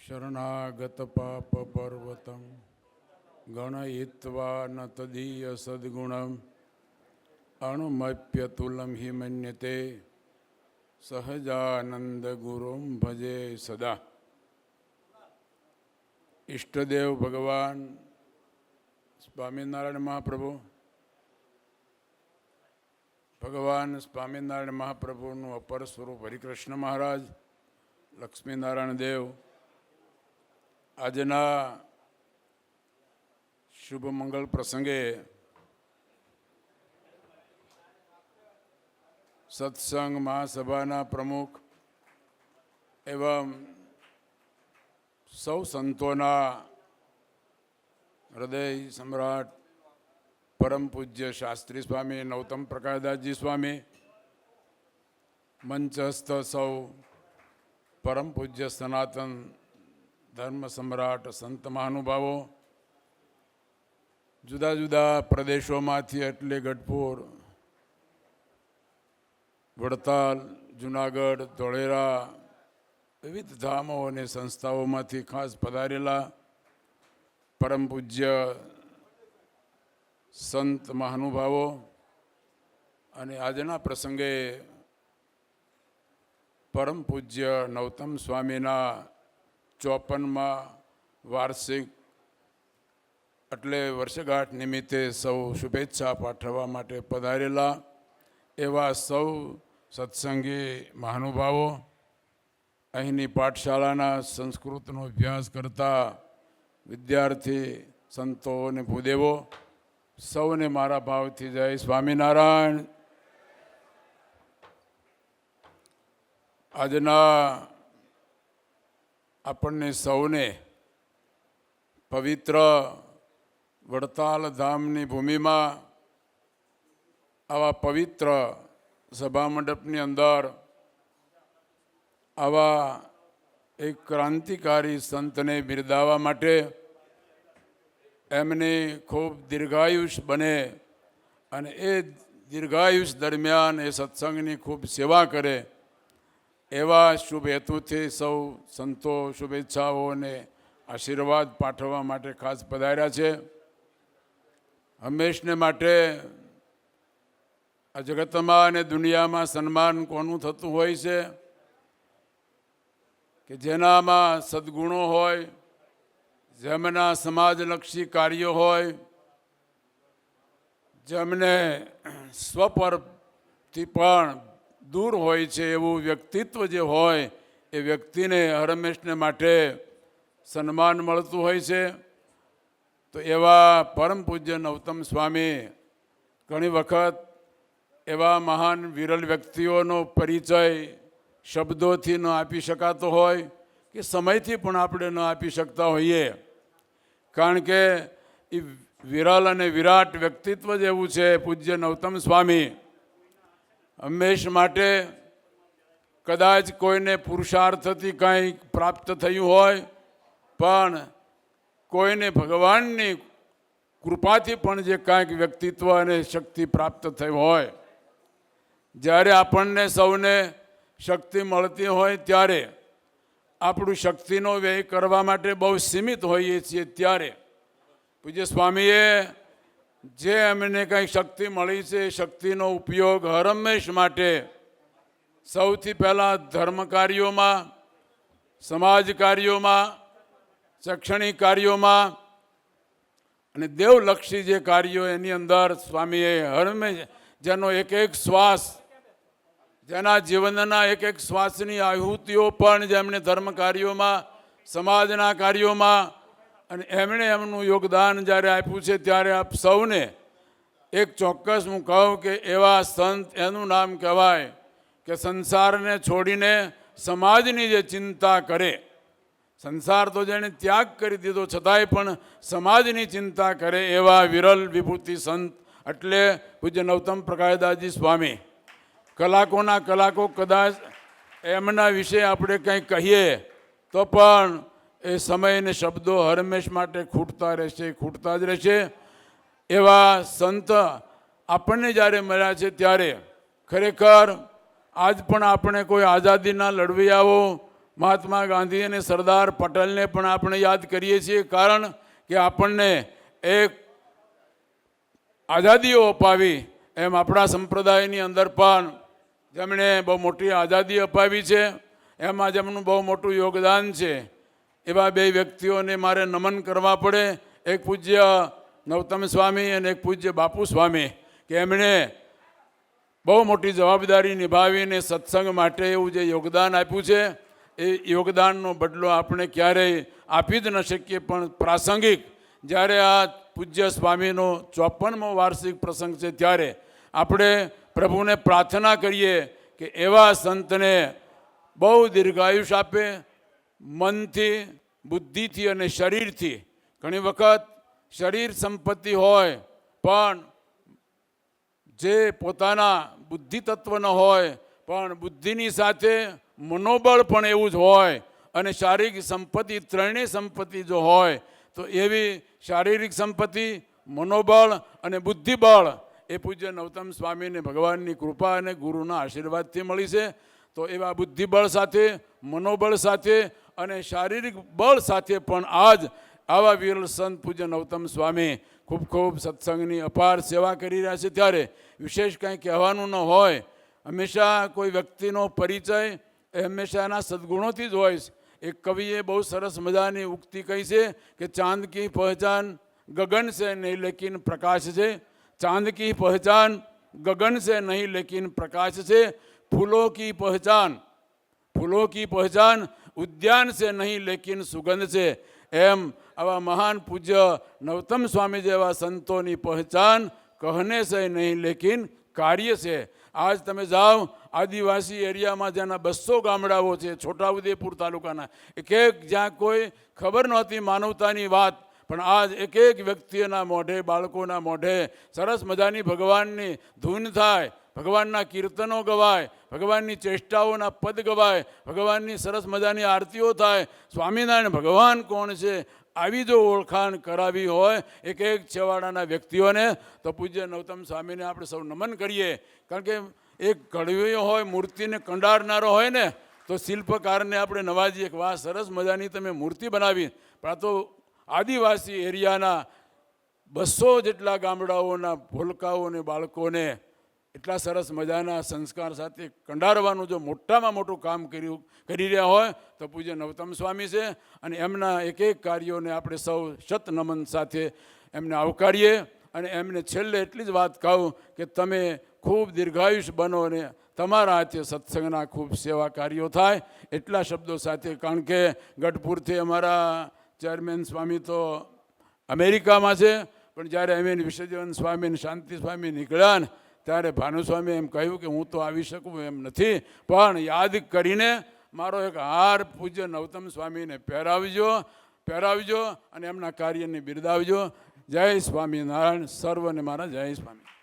શરણાગત પાપ પર્વતમ ગણયિત્વા ન તદીય સદ્ગુણમ અણુમપ્યતુલમ હિ મન્યતે સહજાનંદ ગુરુમ ભજે સદા. ઈષ્ટદેવ ભગવાન સ્વામિનારાયણ મહાપ્રભુ, ભગવાન સ્વામિનારાયણ મહાપ્રભુનું અપર સ્વરૂપ હરિકૃષ્ણ મહારાજ, લક્ષ્મીનારાયણ દેવ, આજના શુભ મંગળ પ્રસંગે સત્સંગ મહાસભાના પ્રમુખ એવં સૌ સંતોના હૃદય સમ્રાટ પરમ પૂજ્ય શાસ્ત્રી સ્વામી નૌતમ પ્રકાશદાસજી સ્વામી, મંચસ્થ સૌ પરમ પૂજ્ય સનાતન ધર્મ સમ્રાટ સંત મહાનુભાવો, જુદા જુદા પ્રદેશોમાંથી એટલે ગઢપુર, વડતાલ, જુનાગઢ, ધોળેરા, વિવિધ ધામો અને સંસ્થાઓમાંથી ખાસ પધારેલા પરમ પૂજ્ય સંત મહાનુભાવો અને આજના પ્રસંગે પરમ પૂજ્ય નૌતમ સ્વામીના 54મા વાર્ષિક એટલે વર્ષગાંઠ નિમિત્તે સૌ શુભેચ્છા પાઠવવા માટે પધારેલા એવા સૌ સત્સંગી મહાનુભાવો, અહીંની પાઠશાળાના સંસ્કૃતનો અભ્યાસ કરતા વિદ્યાર્થી સંતો અને ભૂદેવો, સૌને મારા ભાવથી જય સ્વામિનારાયણ. આજના આપણને સૌને પવિત્ર વડતાલ ધામની ભૂમિમાં આવા પવિત્ર સભા મંડપની અંદર આવા એક ક્રાંતિકારી સંતને બિરદાવવા માટે, એમને ખૂબ દીર્ઘાયુષ બને અને એ દીર્ઘાયુષ દરમિયાન એ સત્સંગની ખૂબ સેવા કરે એવા શુભ હેતુથી સૌ સંતો શુભેચ્છાઓ અને આશીર્વાદ પાઠવવા માટે ખાસ પધાર્યા છે. હંમેશને માટે આ જગતમાં અને દુનિયામાં સન્માન કોનું થતું હોય છે કે જેનામાં સદ્ગુણો હોય, જેમના સમાજલક્ષી કાર્યો હોય, જેમને સ્વપરથી પણ દૂર હોય છે એવું વ્યક્તિત્વ જે હોય એ વ્યક્તિને હરમેશને માટે સન્માન મળતું હોય છે. તો એવા પરમ પૂજ્ય નૌતમ સ્વામી ઘણી વખત એવા મહાન વિરલ વ્યક્તિઓનો પરિચય શબ્દોથી ન આપી શકાતો હોય કે સમયથી પણ આપણે ન આપી શકતા હોઈએ, કારણ કે એ વિરલ અને વિરાટ વ્યક્તિત્વ જ એવું છે. પૂજ્ય નૌતમ સ્વામી હંમેશ માટે કદાચ કોઈને પુરુષાર્થથી કંઈક પ્રાપ્ત થયું હોય, પણ કોઈને ભગવાનની કૃપાથી પણ જે કાંઈક વ્યક્તિત્વ અને શક્તિ પ્રાપ્ત થઈ હોય, જ્યારે આપણને સૌને શક્તિ મળતી હોય ત્યારે આપણું શક્તિનો વ્યય કરવા માટે બહુ સીમિત હોઈએ છીએ. ત્યારે પૂજ્ય સ્વામીએ જે એમને કંઈ શક્તિ મળી છે એ શક્તિનો ઉપયોગ હરમેશ માટે સૌથી પહેલાં ધર્મ કાર્યોમાં, સમાજ કાર્યોમાં, શૈક્ષણિક કાર્યોમાં અને દેવલક્ષી જે કાર્યો એની અંદર સ્વામીએ હરમેશ જેનો એક એક શ્વાસ, જેના જીવનના એક એક શ્વાસની આહુતિઓ પણ જેમણે ધર્મ કાર્યોમાં, સમાજના કાર્યોમાં અને એમણે એમનું યોગદાન જ્યારે આપ્યું છે, ત્યારે આપ સૌને એક ચોક્કસ હું કહું કે એવા સંત, એનું નામ કહેવાય કે સંસારને છોડીને સમાજની જે ચિંતા કરે, સંસાર તો જેણે ત્યાગ કરી દીધો છતાંય પણ સમાજની ચિંતા કરે એવા વિરલ વિભૂતિ સંત એટલે પૂજ્ય નૌતમ પ્રકાશદાસજી સ્વામી. કલાકોના કલાકો કદાચ એમના વિશે આપણે કંઈ કહીએ તો પણ એ સમય અને શબ્દો હરમેશ માટે ખૂટતા રહેશે, ખૂટતા જ રહેશે. એવા સંત આપણને જ્યારે મળ્યા છે ત્યારે ખરેખર આજ પણ આપણે કોઈ આઝાદીના લડવૈયાઓ મહાત્મા ગાંધી અને સરદાર પટેલને પણ આપણે યાદ કરીએ છીએ, કારણ કે આપણને એક આઝાદીઓ અપાવી, એમ આપણા સંપ્રદાયની અંદર પણ જેમણે બહુ મોટી આઝાદી અપાવી છે, એમાં જેમનું બહુ મોટું યોગદાન છે, એવા બે વ્યક્તિઓને મારે નમન કરવા પડે. એક પૂજ્ય નવતમ સ્વામી અને એક પૂજ્ય બાપુ સ્વામી, કે એમણે બહુ મોટી જવાબદારી નિભાવીને સત્સંગ માટે એવું જે યોગદાન આપ્યું છે, એ યોગદાનનો બદલો આપણે ક્યારેય આપી જ ન શકીએ. પણ પ્રાસંગિક જ્યારે આ પૂજ્ય સ્વામીનો 54મો વાર્ષિક પ્રસંગ છે, ત્યારે આપણે પ્રભુને પ્રાર્થના કરીએ કે એવા સંતને બહુ દીર્ઘાયુષ આપે, મનથી, બુદ્ધિથી અને શરીરથી. ઘણી વખત શરીર સંપત્તિ હોય પણ જે પોતાના બુદ્ધિ તત્વ ન હોય, પણ બુદ્ધિની સાથે મનોબળ પણ એવું જ હોય, અને શારીરિક સંપત્તિ, ત્રણેય સંપત્તિ જો હોય, તો એવી શારીરિક સંપત્તિ, મનોબળ અને બુદ્ધિબળ એ પૂજ્ય નવતમ સ્વામીને ભગવાનની કૃપા અને ગુરુના આશીર્વાદથી મળી છે. તો એવા બુદ્ધિબળ સાથે, મનોબળ સાથે અને શારીરિક બળ સાથે પણ આજ આવા વિરલ સંત પૂજ્ય નવતમ સ્વામી ખૂબ ખૂબ સત્સંગની અપાર સેવા કરી રહ્યા છે. ત્યારે વિશેષ કંઈ કહેવાનું ન હોય. હંમેશા કોઈ વ્યક્તિનો પરિચય એ હંમેશા એના સદ્ગુણોથી જ હોય. એક કવિએ બહુ સરસ મજાની ઉક્તિ કહી છે કે ચાંદ કી પહેચાન ગગન સે નહીં લેકિન પ્રકાશ છે. चांद की पहचान गगन से नहीं लेकिन प्रकाश से, फूलों की पहचान उद्यान से नहीं लेकिन सुगंध से. एम आवा महान पूज्य नवतम स्वामी जेवा संतों की पहचान कहने से नहीं लेकिन कार्य से. आज तमे जाओ आदिवासी एरिया में जेना 200 गामडाओ है, छोटाउदेपुर तालुकाना, एक ज्यां कोई खबर नहोती मानवतानी बात, પણ આજ એક એક વ્યક્તિઓના મોઢે, બાળકોના મોઢે સરસ મજાની ભગવાનની ધૂન થાય, ભગવાનના કીર્તનો ગવાય, ભગવાનની ચેષ્ટાઓના પદ ગવાય, ભગવાનની સરસ મજાની આરતીઓ થાય. સ્વામિનારાયણ ભગવાન કોણ છે આવી જો ઓળખાણ કરાવી હોય એક એક છેવાડાના વ્યક્તિઓને, તો પૂજ્ય નવતમ સ્વામીને આપણે સૌ નમન કરીએ. કારણ કે એક ઘડવીઓ હોય, મૂર્તિને કંડારનારો હોય ને, તો શિલ્પકારને આપણે નવાજીએ કે વાહ, સરસ મજાની તમે મૂર્તિ બનાવી. પણ આ તો આદિવાસી એરિયાના 200 જેટલા ગામડાઓના ભોલકાઓ અને બાળકોને એટલા સરસ મજાના સંસ્કાર સાથે કંડારવાનું જો મોટામાં મોટું કામ કરી રહ્યા હોય તો પૂજ્ય નવતમ સ્વામી છે. અને એમના એક એક કાર્યોને આપણે સૌ શત નમન સાથે એમને આવકારીએ. અને એમને છેલ્લે એટલી જ વાત કહું કે તમે ખૂબ દીર્ઘાયુષ બનો અને તમારા હાથે સત્સંગના ખૂબ સેવા કાર્યો થાય, એટલા શબ્દો સાથે. કારણ કે ગઢપુરથી અમારા ચેરમેન સ્વામી તો અમેરિકામાં છે, પણ જ્યારે અમે વિસર્જન સ્વામી અને શાંતિ સ્વામી નીકળ્યા ને, ત્યારે ભાનુસ્વામીએ એમ કહ્યું કે હું તો આવી શકું એમ નથી, પણ યાદ કરીને મારો એક હાર પૂજ્ય નવતમ સ્વામીને પહેરાવજો અને એમના કાર્યને બિરદાવજો. જય સ્વામિનારાયણ. સર્વને મારા જય સ્વામી.